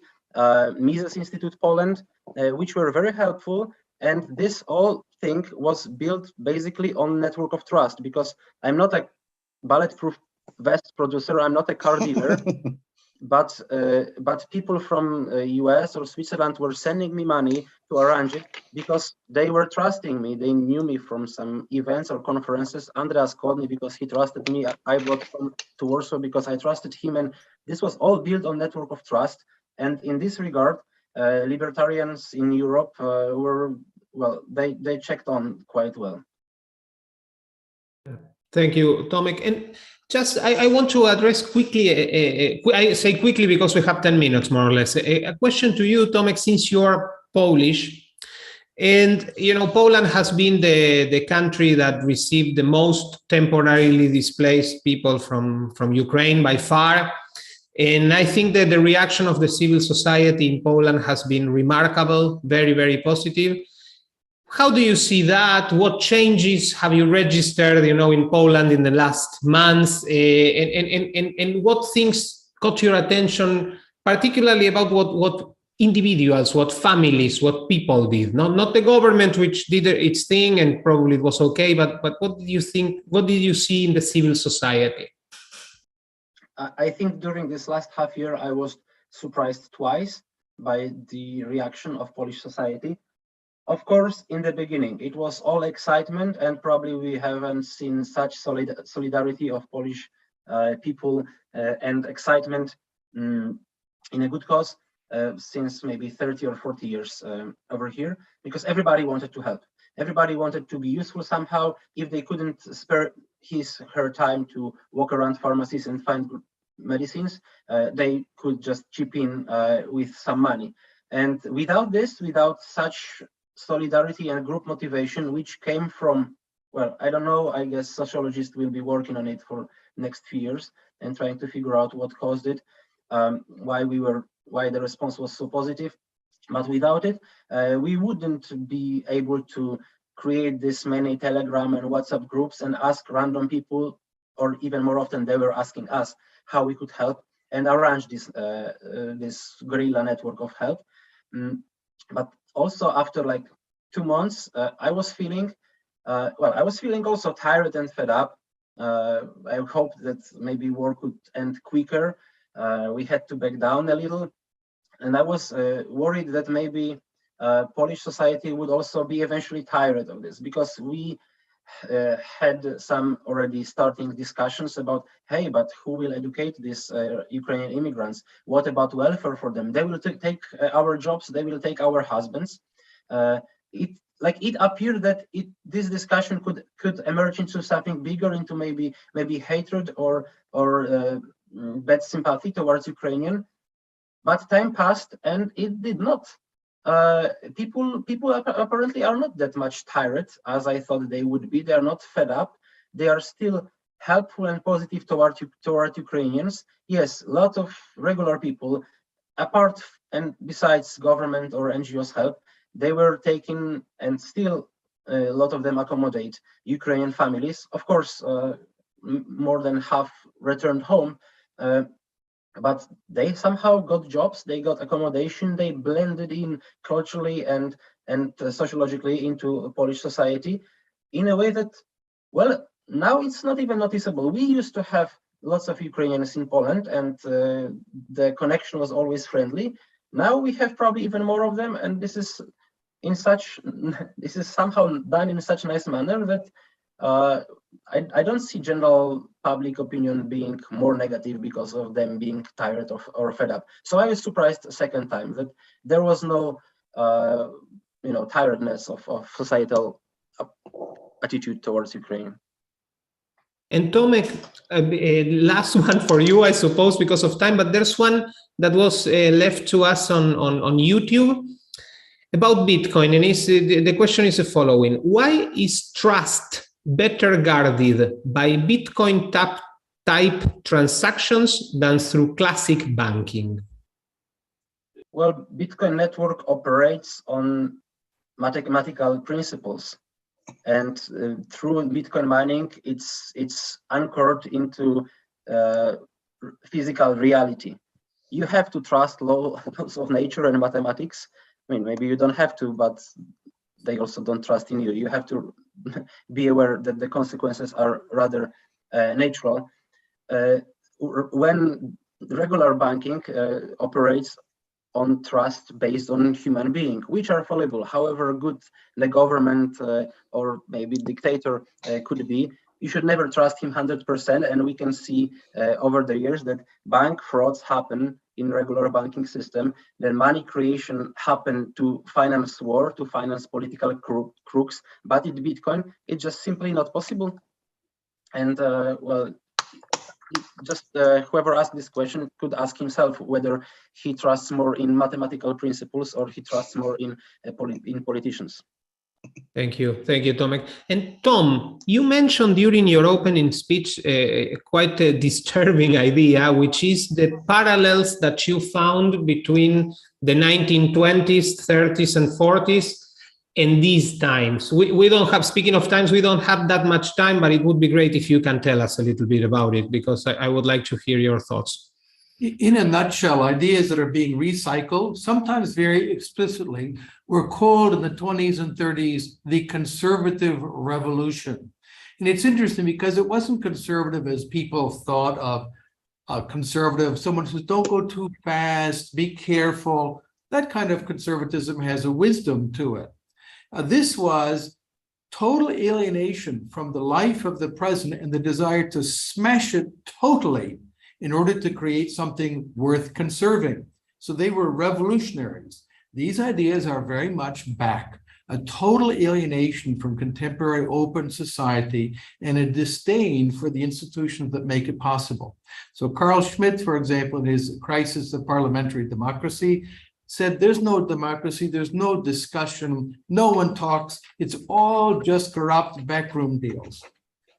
Mises Institute Poland, which were very helpful. And this all thing was built basically on network of trust, because I'm not a bulletproof vest producer, I'm not a car dealer. But people from US or Switzerland were sending me money to arrange it, because they were trusting me. They knew me from some events or conferences. Andreas called me because he trusted me. I brought him to Warsaw because I trusted him. And this was all built on network of trust. And in this regard, libertarians in Europe were, well, they checked on quite well. Thank you, Tomek. And just, I want to address quickly, I say quickly because we have 10 minutes more or less. A question to you, Tomek, since you're Polish, and you know, Poland has been the country that received the most temporarily displaced people from Ukraine by far. And I think that the reaction of the civil society in Poland has been remarkable, very, very positive. How do you see that? What changes have you registered, you know, in Poland in the last months? And what things caught your attention, particularly about what individuals, what families, what people did? Not the government, which did its thing and probably it was okay, but what did you think? What did you see in the civil society? I think during this last half year, I was surprised twice by the reaction of Polish society. Of course, in the beginning, it was all excitement, and probably we haven't seen such solidarity of Polish people and excitement in a good cause since maybe 30 or 40 years over here, because everybody wanted to help. Everybody wanted to be useful somehow. If they couldn't spare her time to walk around pharmacies and find medicines, they could just chip in with some money. And without this, without such solidarity and group motivation, which came from, well, I don't know, I guess sociologists will be working on it for next few years and trying to figure out what caused it, why the response was so positive. But without it, we wouldn't be able to create this many Telegram and WhatsApp groups and ask random people, or even more often they were asking us how we could help, and arrange this guerrilla network of help. But also after like 2 months, I was feeling also tired and fed up. I hoped that maybe war could end quicker. We had to back down a little. And I was worried that maybe Polish society would also be eventually tired of this, because we had some already starting discussions about, hey, but who will educate these Ukrainian immigrants? What about welfare for them? They will take our jobs, they will take our husbands. It appeared that this discussion could emerge into something bigger, into maybe hatred or bad sympathy towards Ukrainian. But time passed and it did not. people apparently are not that much tired as I thought they would be. They are not fed up. They are still helpful and positive toward Ukrainians. Yes, a lot of regular people, apart and besides government or NGOs help, they were taking and still a lot of them accommodate Ukrainian families. Of course, more than half returned home, but they somehow got jobs, they got accommodation, they blended in culturally and sociologically into Polish society in a way that, well, now it's not even noticeable. We used to have lots of Ukrainians in Poland, and the connection was always friendly. Now we have probably even more of them, and this is somehow done in such a nice manner that I don't see general public opinion being more negative because of them being tired of or fed up. So I was surprised the second time that there was no tiredness of societal attitude towards Ukraine. And Tomek, last one for you, I suppose, because of time, but there's one that was left to us on YouTube about Bitcoin, and the question is the following: why is trust better guarded by Bitcoin type transactions than through classic banking? Well, Bitcoin network operates on mathematical principles, and through Bitcoin mining, it's anchored into physical reality. You have to trust laws of nature and mathematics. I mean, maybe you don't have to, but they also don't trust in you. You have to be aware that the consequences are rather natural. When regular banking operates on trust based on human beings, which are fallible, however good the government or maybe dictator could be, you should never trust him 100%. And we can see over the years that bank frauds happen in regular banking system, then money creation happen to finance war, to finance political crooks, but in Bitcoin, it's just simply not possible. And well, just whoever asked this question could ask himself whether he trusts more in mathematical principles or he trusts more in politicians. Thank you, Tomek. And Tom, you mentioned during your opening speech quite a disturbing idea, which is the parallels that you found between the 1920s, 30s, and 40s and these times. We don't have, speaking of times, we don't have that much time, but it would be great if you can tell us a little bit about it, because I would like to hear your thoughts. In a nutshell, ideas that are being recycled, sometimes very explicitly, were called in the 20s and 30s the conservative revolution. And it's interesting because it wasn't conservative as people thought of conservative. Someone says, don't go too fast, be careful. That kind of conservatism has a wisdom to it. This was total alienation from the life of the present and the desire to smash it totally in order to create something worth conserving. So they were revolutionaries. These ideas are very much back, a total alienation from contemporary open society and a disdain for the institutions that make it possible. So Carl Schmitt, for example, in his Crisis of Parliamentary Democracy, said there's no democracy, there's no discussion, no one talks, it's all just corrupt backroom deals.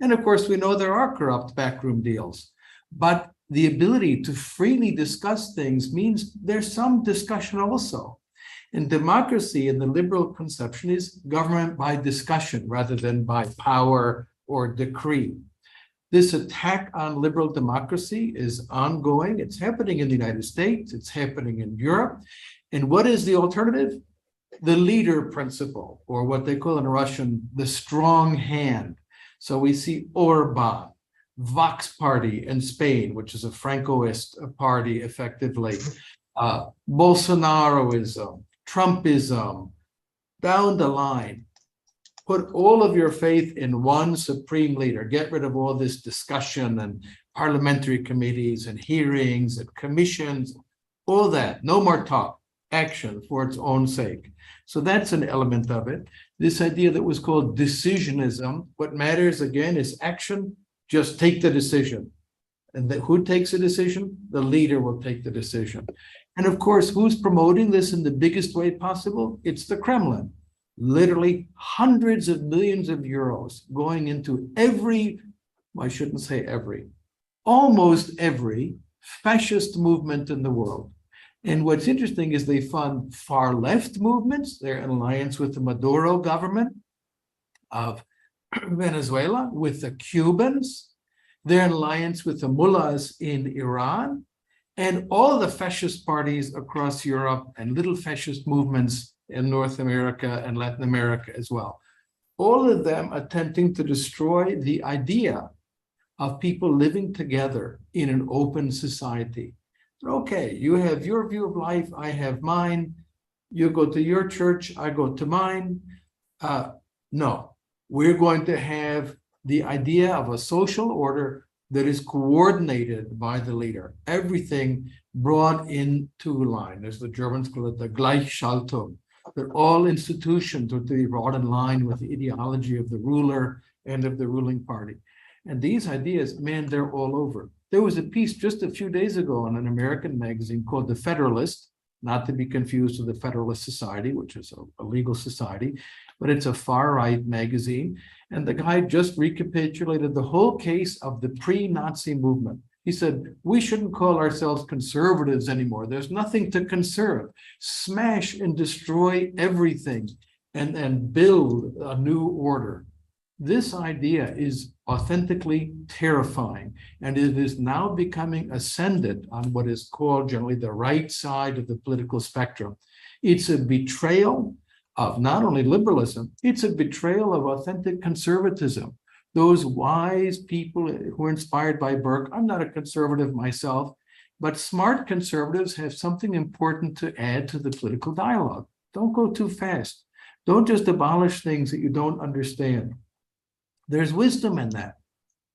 And of course, we know there are corrupt backroom deals, but the ability to freely discuss things means there's some discussion also. And democracy in the liberal conception is government by discussion rather than by power or decree. This attack on liberal democracy is ongoing. It's happening in the United States, it's happening in Europe. And what is the alternative? The leader principle, or what they call in Russian, the strong hand. So we see Orban, Vox Party in Spain, which is a Francoist party effectively, Bolsonaroism, Trumpism, down the line. Put all of your faith in one supreme leader. Get rid of all this discussion and parliamentary committees and hearings and commissions, all that. No more talk, action for its own sake. So that's an element of it. This idea that was called decisionism, what matters again is action. Just take the decision. And who takes the decision? The leader will take the decision. And of course, who's promoting this in the biggest way possible? It's the Kremlin. Literally hundreds of millions of euros going into every, I shouldn't say every, almost every fascist movement in the world. And what's interesting is they fund far left movements. They're in alliance with the Maduro government of Venezuela, with the Cubans. They're in alliance with the mullahs in Iran, and all the fascist parties across Europe and little fascist movements in North America and Latin America as well. All of them attempting to destroy the idea of people living together in an open society. Okay, you have your view of life, I have mine. You go to your church, I go to mine. No, we're going to have the idea of a social order that is coordinated by the leader. Everything brought into line, as the Germans call it, the Gleichschaltung, that all institutions are to be brought in line with the ideology of the ruler and of the ruling party. And these ideas, man, they're all over. There was a piece just a few days ago in an American magazine called The Federalist, not to be confused with the Federalist Society, which is a legal society, but it's a far-right magazine. And the guy just recapitulated the whole case of the pre-Nazi movement. He said, we shouldn't call ourselves conservatives anymore. There's nothing to conserve. Smash and destroy everything and build a new order. This idea is authentically terrifying, and it is now becoming ascendant on what is called generally the right side of the political spectrum. It's a betrayal of not only liberalism, it's a betrayal of authentic conservatism. Those wise people who are inspired by Burke, I'm not a conservative myself, but smart conservatives have something important to add to the political dialogue. Don't go too fast. Don't just abolish things that you don't understand. There's wisdom in that.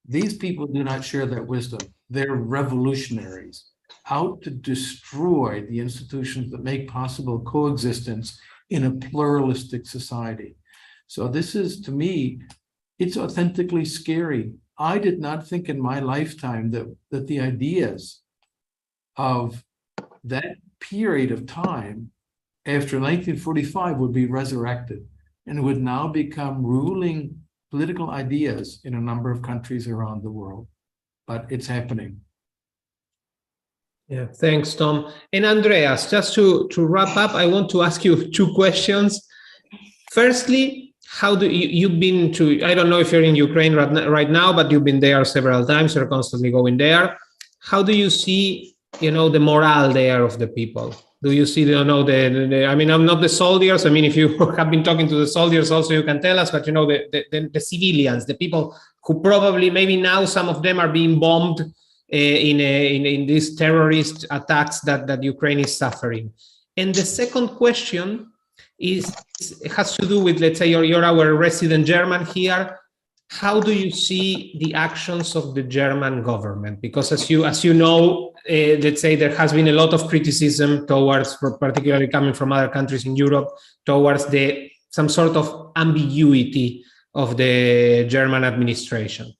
These people do not share that wisdom. They're revolutionaries out to destroy the institutions that make possible coexistence in a pluralistic society. So this is, to me, it's authentically scary. I did not think in my lifetime that the ideas of that period of time after 1945 would be resurrected and would now become ruling political ideas in a number of countries around the world. But it's happening. Yeah, thanks, Tom. And Andreas, just to wrap up, I want to ask you two questions. Firstly, how do you've been to, I don't know if you're in Ukraine right now, but you've been there several times, you're constantly going there. How do you see, the morale there of the people? Do you see, I mean, I'm not the soldiers. I mean, if you have been talking to the soldiers also, you can tell us, but the civilians, the people who probably, maybe now some of them are being bombed in these terrorist attacks that Ukraine is suffering. And the second question has to do with, let's say, you're our resident German here. How do you see the actions of the German government? Because as you know, let's say there has been a lot of criticism towards, particularly coming from other countries in Europe, towards some sort of ambiguity of the German administration.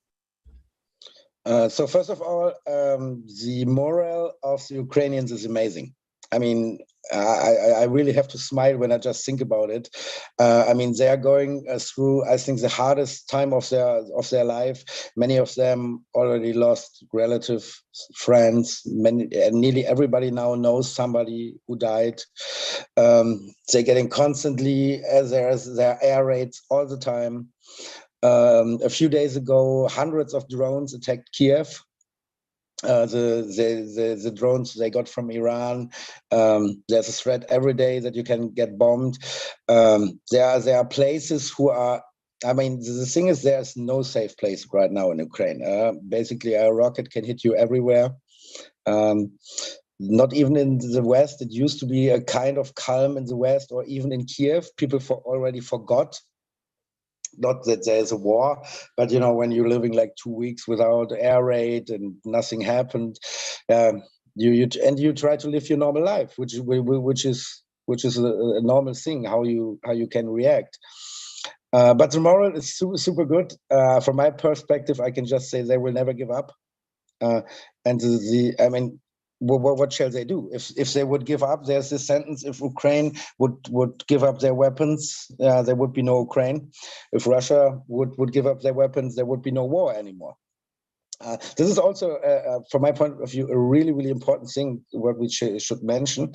So first of all, the morale of the Ukrainians is amazing. I mean, I really have to smile when I just think about it. I mean, they are going through, I think, the hardest time of their life. Many of them already lost relatives, friends. Nearly everybody now knows somebody who died. They're getting constantly, there are air raids all the time. A few days ago, hundreds of drones attacked Kiev. The drones they got from Iran. There's a threat every day that you can get bombed. There are places who are, I mean, the thing is, there's no safe place right now in Ukraine. Basically, a rocket can hit you everywhere. Not even in the West. It used to be a kind of calm in the West, or even in Kiev. People already forgot. Not that there's a war, but when you're living like 2 weeks without air raid and nothing happened, you try to live your normal life, which is a normal thing, how you can react. But the moral is super good. From my perspective, I can just say they will never give up. And I mean, what shall they do? If they would give up, there's this sentence: if Ukraine would give up their weapons, there would be no Ukraine. If Russia would give up their weapons, there would be no war anymore. This is also, from my point of view, a really, really important thing, what we should mention.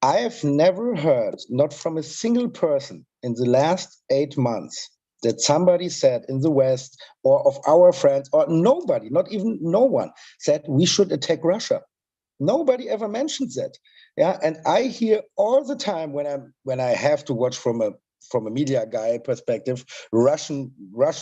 I have never heard, not from a single person in the last 8 months, that somebody said in the West or of our friends, or nobody, not even no one, said we should attack Russia. Nobody ever mentions that. Yeah, and I hear all the time when I have to watch from a media guy perspective, Russian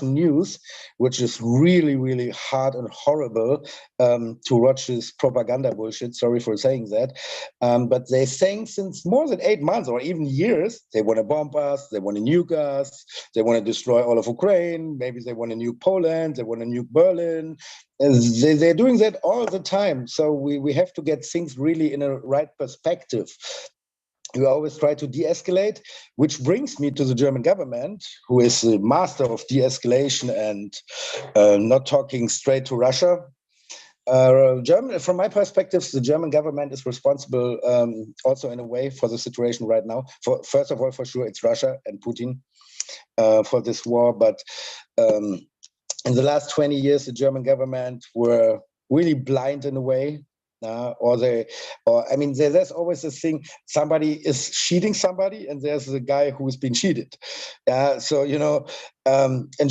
news, which is really, really hard and horrible to watch this propaganda bullshit. Sorry for saying that. But they're saying since more than 8 months or even years, they want to bomb us, they want to nuke us, they want to destroy all of Ukraine, maybe they want to nuke Poland, they want to nuke Berlin. They're doing that all the time. So we have to get things really in a right perspective. We always try to de-escalate, which brings me to the German government, who is the master of de-escalation and not talking straight to Russia. From my perspective, the German government is responsible also in a way for the situation right now. First of all, for sure, it's Russia and Putin for this war. But in the last 20 years, the German government were really blind in a way. There's always this thing: somebody is cheating somebody, and there's the guy who's been cheated. And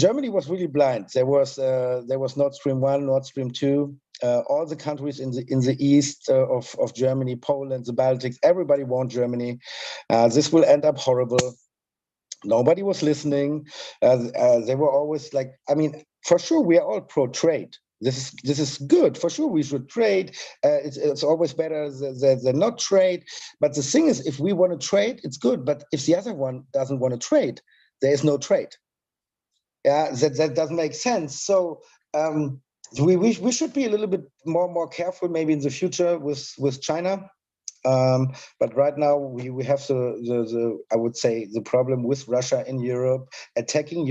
Germany was really blind. There was Nord Stream 1, Nord Stream 2. All the countries in the east of Germany, Poland, the Baltics, everybody wants Germany. This will end up horrible. Nobody was listening. They were always like, for sure, we are all pro-trade. This is good. For sure, we should trade. It's always better than not trade. But the thing is, if we want to trade, it's good. But if the other one doesn't want to trade, there is no trade. Yeah, that doesn't make sense. So we should be a little bit more careful maybe in the future with China. But right now we have the I would say the problem with Russia in Europe, attacking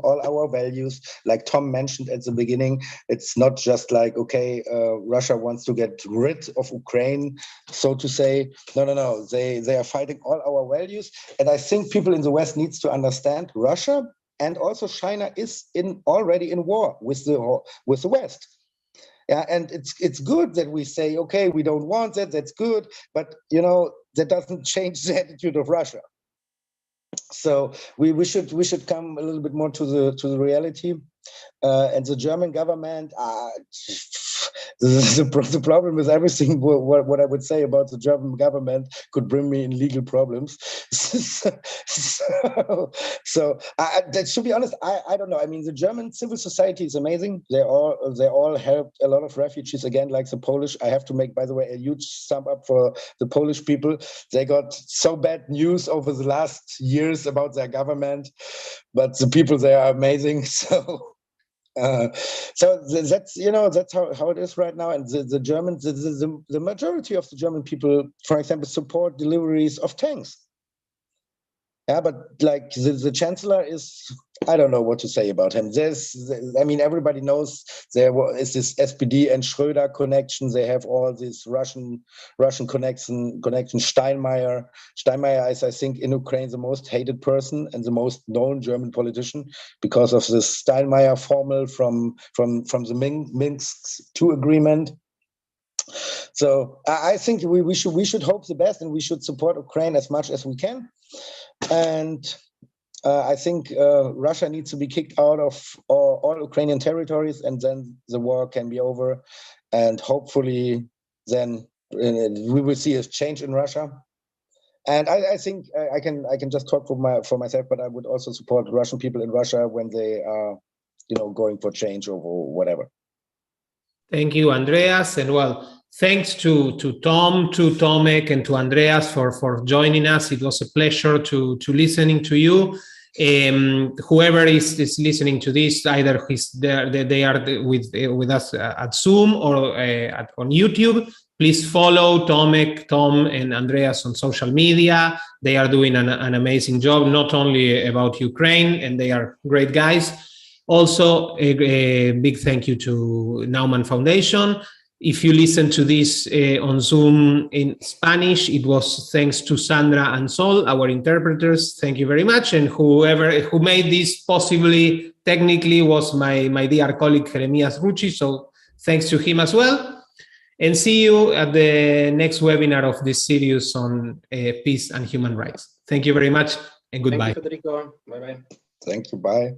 all our values. Like Tom mentioned at the beginning, it's not just like, okay, Russia wants to get rid of Ukraine, so to say. No. They are fighting all our values. And I think people in the West needs to understand Russia and also China is already in war with the West. Yeah, and it's good that we say, okay, we don't want that. That's good, but that doesn't change the attitude of Russia. So we should come a little bit more to the reality. And the German government, the problem with everything, what I would say about the German government could bring me in legal problems. So to be honest, I don't know. The German civil society is amazing. They all helped a lot of refugees, again, like the Polish. I have to make, by the way, a huge sum up for the Polish people. They got so bad news over the last years about their government, but the people there are amazing. So that's how it is right now. And the Germans, the majority of the German people, for example, support deliveries of tanks. Yeah, but like the chancellor is, I don't know what to say about him. Everybody knows there is this SPD and Schröder connection. They have all this Russian connection. Steinmeier is, I think, in Ukraine the most hated person and the most known German politician because of this Steinmeier formula from the Minsk II agreement. So I think we should hope the best, and we should support Ukraine as much as we can. And I think Russia needs to be kicked out of all Ukrainian territories, and then the war can be over. And hopefully then we will see a change in Russia. And I think I can just talk for myself, but I would also support Russian people in Russia when they are, going for change or whatever. Thank you, Andreas. And well, thanks to Tom, to Tomek, and to Andreas for joining us. It was a pleasure to listening to you. Whoever is listening to this, either they are with us at Zoom or on YouTube. Please follow Tom and Andreas on social media. They are doing an amazing job, not only about Ukraine, and they are great guys. Also, a big thank you to Naumann Foundation. If you listen to this on Zoom in Spanish, it was thanks to Sandra and Sol, our interpreters. Thank you very much. And who made this possibly technically was my dear colleague Jeremias Rucci. So thanks to him as well. And see you at the next webinar of this series on peace and human rights. Thank you very much and goodbye. Thank you, Federico. Bye-bye. Thank you. Bye.